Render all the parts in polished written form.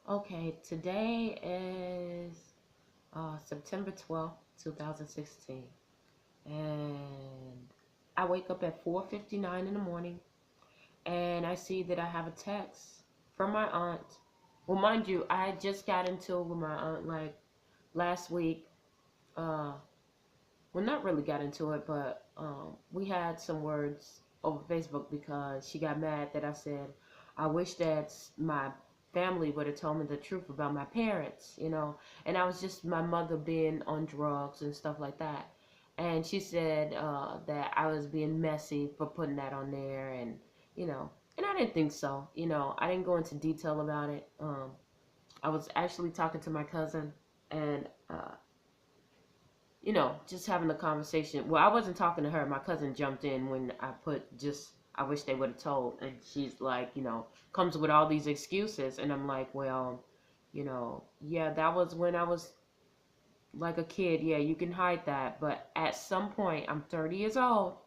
Okay, today is September 12th, 2016. And I wake up at 4:59 in the morning and I see that I have a text from my aunt. Well, mind you, I just got into it with my aunt like last week. Uh, well, not really got into it, but we had some words over Facebook because she got mad that I said, I wish that my family would have told me the truth about my parents. And I was just my mother being on drugs and stuff like that. And she said that I was being messy for putting that on there, you know, and I didn't think so. I didn't go into detail about it. I was actually talking to my cousin, and just having a conversation. Well, I wasn't talking to her. My cousin jumped in when I put just, I wish they would have told. And she's like, comes with all these excuses. And I'm like, well, yeah, that was when I was like a kid. Yeah, you can hide that. But at some point, I'm 30 years old,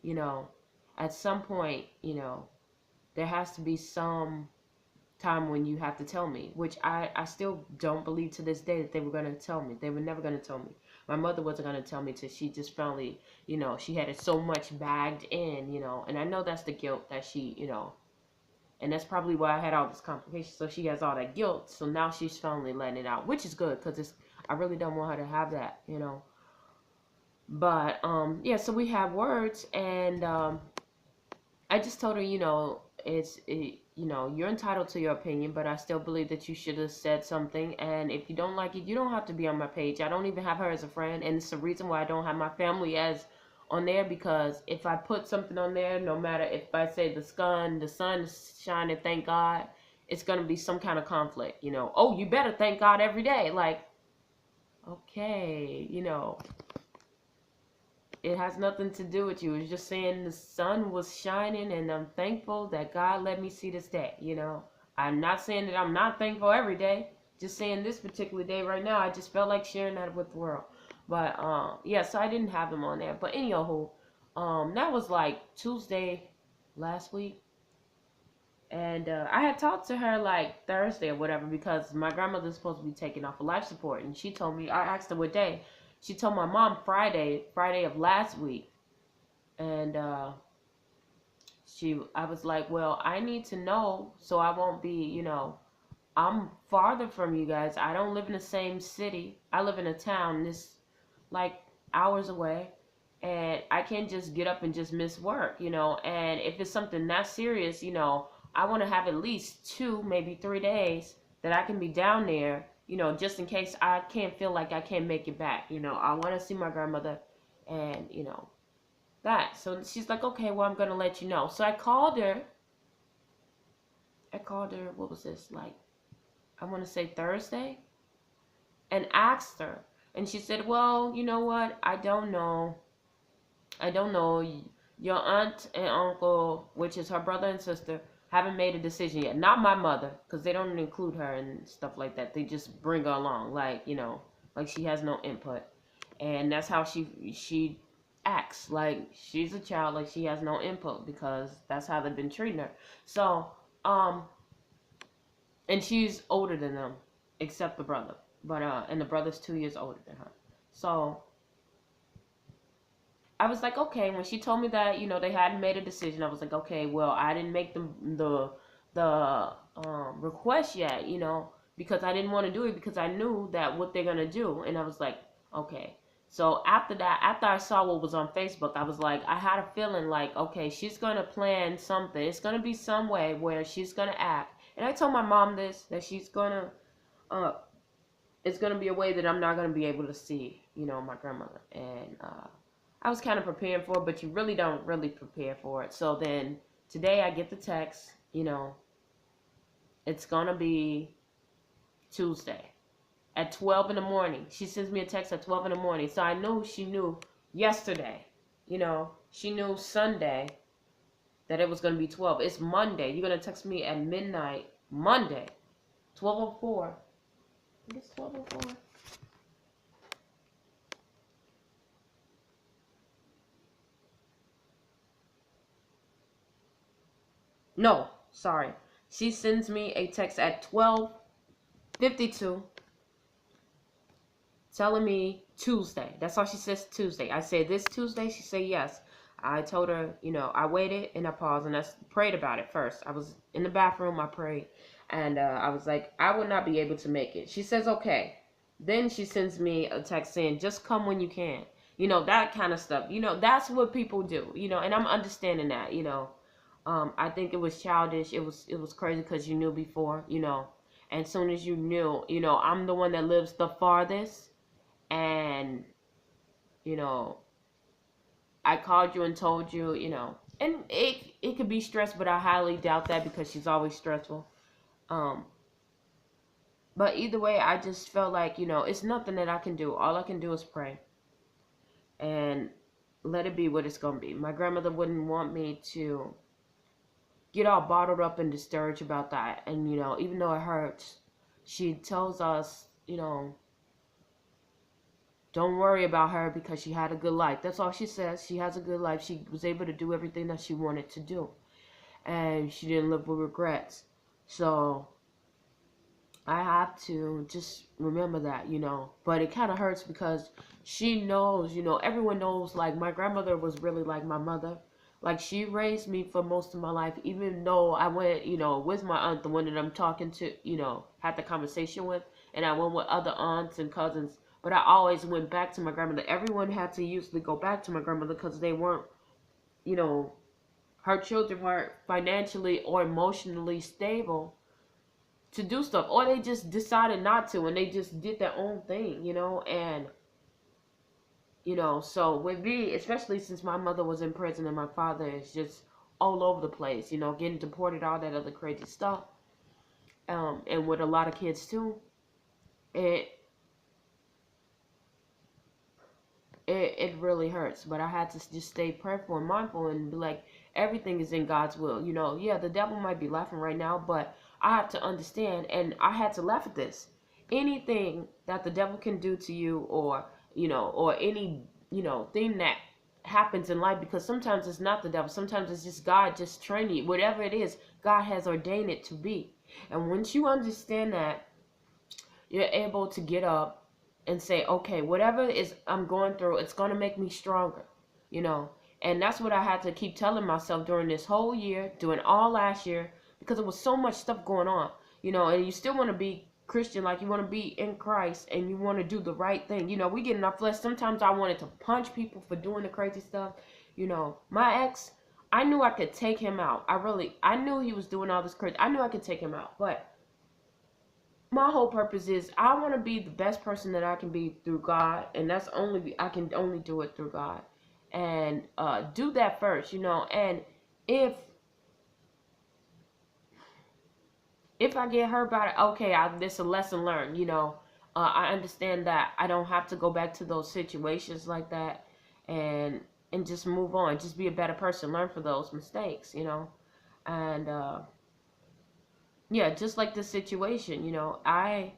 you know, at some point, there has to be some time when you have to tell me, which I still don't believe to this day that they were going to tell me. They were never going to tell me. My mother wasn't going to tell me till she just finally, she had it so much bagged in, and I know that's the guilt that she, and that's probably why I had all this complications. So she has all that guilt. So now she's finally letting it out, which is good because I really don't want her to have that. But yeah, so we have words, and I just told her, you're entitled to your opinion, but I still believe that you should have said something. And if you don't like it, you don't have to be on my page. I don't even have her as a friend, and it's the reason why I don't have my family as on there, because if I put something on there, no matter if I say the sun is shining, thank God, it's gonna be some kind of conflict. Oh, you better thank God every day. Like, okay. It has nothing to do with you. It's just saying the sun was shining and I'm thankful that God let me see this day. I'm not saying that I'm not thankful every day. Just saying this particular day right now, I just felt like sharing that with the world. But yeah, so I didn't have them on there. But anyhow, that was like Tuesday last week. And I had talked to her like Thursday or whatever because my grandmother's supposed to be taking off of life support. And she told me, I asked her what day. She told my mom Friday of last week. And I was like, well, I need to know so I won't be. I'm farther from you guys. I don't live in the same city. I live in a town this like hours away, and I can't just get up and just miss work. And if it's something that serious, I want to have at least 2, maybe 3 days that I can be down there, just in case I can't feel like I can't make it back. I want to see my grandmother, and that. So she's like, okay, well, I'm gonna let you know. So I called her. What was this like? I want to say Thursday, and asked her, and she said, well, you know what? I don't know. I don't know. Your aunt and uncle, which is her brother and sister, haven't made a decision yet. Not my mother, because they don't include her and stuff like that. They just bring her along, like she has no input, and that's how she acts like she's a child, like she has no input because that's how they've been treating her. So, um, and she's older than them, except the brother, but and the brother's 2 years older than her. So I was like, okay. When she told me that, they hadn't made a decision, I was like, okay, well, I didn't make the request yet, because I didn't want to do it because I knew that what they're gonna do, and I was like, okay. So after that, after I saw what was on Facebook, I was like, I had a feeling like, okay, she's gonna plan something. It's gonna be some way where she's gonna act, and I told my mom this that uh, it's gonna be a way that I'm not gonna be able to see, my grandmother, and I was kind of preparing for it, but you really don't really prepare for it. So then today I get the text, it's gonna be Tuesday at 12 in the morning. She sends me a text at 12 in the morning. So I knew she knew yesterday, she knew Sunday that it was gonna be 12. It's Monday. You're gonna text me at midnight Monday, 12:04. It's 12:04. No, sorry. She sends me a text at 12. 52, telling me Tuesday. That's all she says, Tuesday. I said, this Tuesday? She said, yes. I told her, I waited and I paused and I prayed about it first. I was in the bathroom, I prayed, and I was like, I would not be able to make it. She says, okay. Then she sends me a text saying, just come when you can. That kind of stuff. That's what people do, and I'm understanding that, I think it was childish. It was crazy because you knew before, and as soon as you knew, I'm the one that lives the farthest, and you know I called you and told you, and it could be stress, but I highly doubt that because she's always stressful. um but either way, I just felt like, it's nothing that I can do. All I can do is pray and let it be what it's gonna be. My grandmother wouldn't want me to get all bottled up and discouraged about that, and even though it hurts, she tells us, don't worry about her because she had a good life. That's all she says. She has a good life. She was able to do everything that she wanted to do, and she didn't live with regrets. So I have to just remember that, But it kind of hurts because she knows, everyone knows, like, my grandmother was really like my mother. Like, she raised me for most of my life, even though I went, with my aunt, the one that I'm talking to, had the conversation with, and I went with other aunts and cousins. But I always went back to my grandmother. Everyone had to usually go back to my grandmother because they weren't, you know, her children weren't financially or emotionally stable to do stuff, or they just decided not to and they just did their own thing, and so with me, especially since my mother was in prison and my father is just all over the place, getting deported, all that other crazy stuff, and with a lot of kids too, it it really hurts. But I had to just stay prayerful and mindful and be like, everything is in God's will. Yeah, the devil might be laughing right now, but I have to understand, and I had to laugh at this. Anything that the devil can do to you, or any, thing that happens in life, because sometimes it's not the devil, sometimes it's just God just training you. Whatever it is, God has ordained it to be. And once you understand that, you're able to get up and say, okay, whatever is I'm going through, it's going to make me stronger, you know. And that's what I had to keep telling myself during this whole year, doing all last year, because there was so much stuff going on, and you still want to be Christian, like you want to be in Christ and you want to do the right thing. We get in our flesh. Sometimes I wanted to punch people for doing the crazy stuff. My ex, I knew I could take him out. I knew he was doing all this crazy. I knew I could take him out, but my whole purpose is I want to be the best person that I can be through God, and I can only do it through God, and do that first, and if I get hurt by it, okay, there's a lesson learned, I understand that I don't have to go back to those situations like that, and just move on, just be a better person, learn from those mistakes, and yeah, just like this situation, I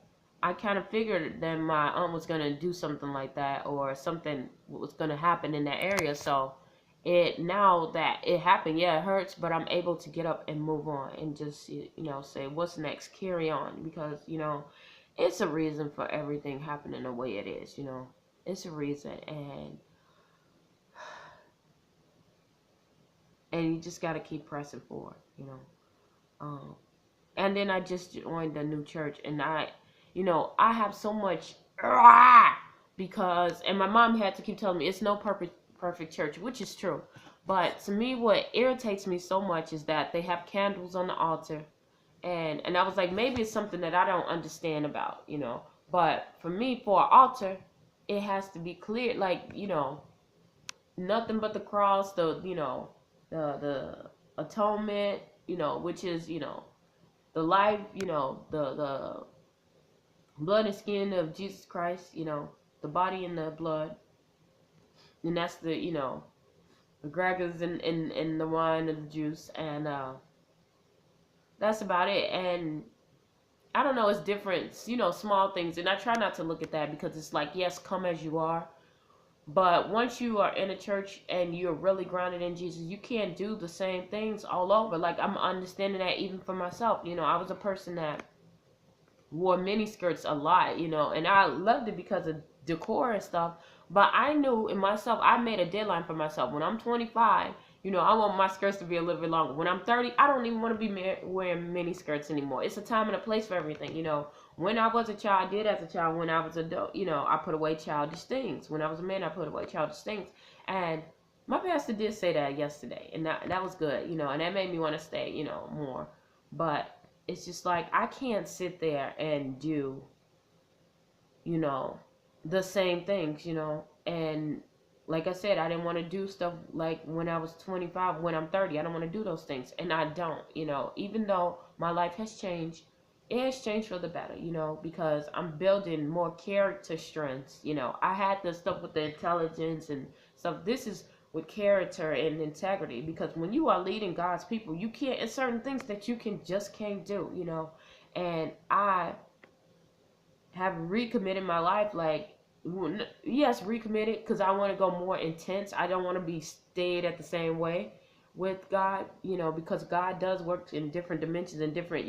kind of figured that my aunt was gonna do something like that, or something was gonna happen in that area. So now that it happened, yeah, it hurts, but I'm able to get up and move on and just say what's next, carry on, because it's a reason for everything happening the way it is. It's a reason, and you just gotta keep pressing forward. Um, and then I just joined a new church, and I have so much because, and my mom had to keep telling me it's no perfect church, which is true. But to me, what irritates me so much is that they have candles on the altar, and I was like, maybe it's something that I don't understand about, But for me, for an altar, it has to be clear, like, nothing but the cross, the atonement, which is, the life, the blood and skin of Jesus Christ, the body and the blood. And that's the crackers and the wine and the juice. And that's about it. And I don't know, it's different, small things. And I try not to look at that because it's like, yes, come as you are. But once you are in a church and you're really grounded in Jesus, you can't do the same things all over. Like, I'm understanding that even for myself. I was a person that wore mini skirts a lot, and I loved it because of decor and stuff. But I knew in myself, I made a deadline for myself. When I'm 25, I want my skirts to be a little bit longer. When I'm 30, I don't even want to be wearing mini skirts anymore. It's a time and a place for everything. When I was a child, I did as a child. When I was adult, I put away childish things. When I was a man, I put away childish things. And my pastor did say that yesterday, and that was good, and that made me want to stay, more. But it's just like I can't sit there and do, you know, the same things, and like I said, I didn't want to do stuff like when I was 25, when I'm 30, I don't want to do those things, and I don't, even though my life has changed, it has changed for the better, because I'm building more character strengths, I had the stuff with the intelligence and stuff. This is with character and integrity, because when you are leading God's people, you can't, it's certain things that you can't do, and I have recommitted my life, like, yes, recommitted, because I want to go more intense. I don't want to be stayed at the same way with God, because God does work in different dimensions and different,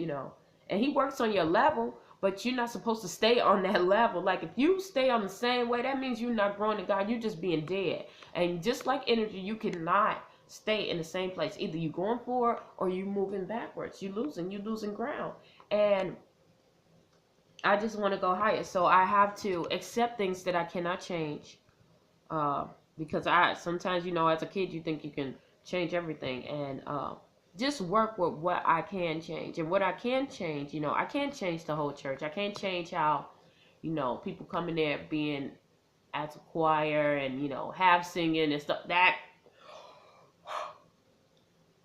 and he works on your level, but you're not supposed to stay on that level. Like, if you stay on the same way, that means you're not growing in God. You're just being dead. And just like energy, you cannot stay in the same place. Either you going forward or you moving backwards. You're losing ground. And I just want to go higher. So I have to accept things that I cannot change. Uh, because sometimes, as a kid, you think you can change everything. And just work with what I can change. And what I can change, I can't change the whole church. I can't change how, people come in there being as a choir and, have singing and stuff. That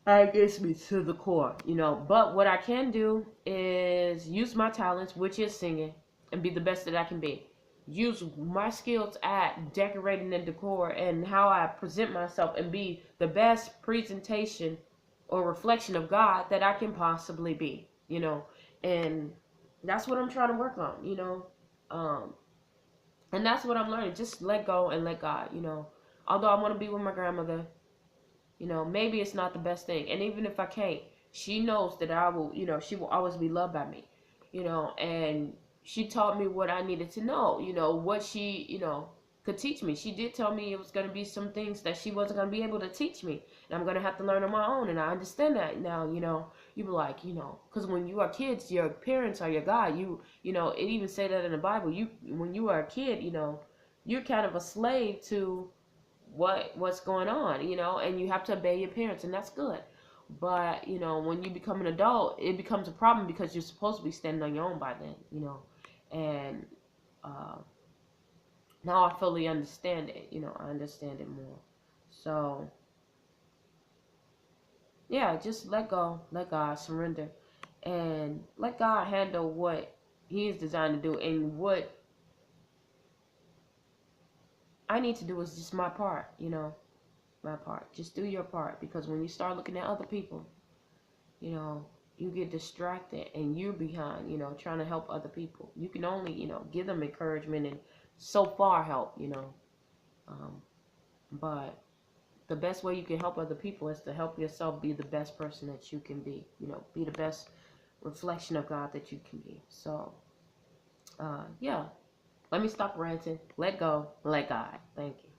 gets me to the core, But what I can do is use my talents, which is singing, and be the best that I can be. Use my skills at decorating and decor and how I present myself and be the best presentation or reflection of God that I can possibly be, And that's what I'm trying to work on, Um, and that's what I'm learning. Just let go and let God, Although I want to be with my grandmother, maybe it's not the best thing. And even if I can't, she knows that I will, she will always be loved by me, and she taught me what I needed to know, what she, could teach me. She did tell me it was going to be some things that she wasn't going to be able to teach me. And I'm going to have to learn on my own. And I understand that now, you be like, because when you are kids, your parents are your God. It even say that in the Bible. When you are a kid, you're kind of a slave to what's going on, and you have to obey your parents, and that's good. But when you become an adult, it becomes a problem because you're supposed to be standing on your own by then, and uh, now I fully understand it. I understand it more. So yeah, just let go, let God, surrender, and let God handle what he is designed to do. And what I need to do is just my part, my part. Just do your part, because when you start looking at other people, you get distracted and you're behind, trying to help other people. You can only, give them encouragement and so far help, Um, but the best way you can help other people is to help yourself be the best person that you can be, be the best reflection of God that you can be. So, yeah, let me stop ranting. Let go, let God. Thank you.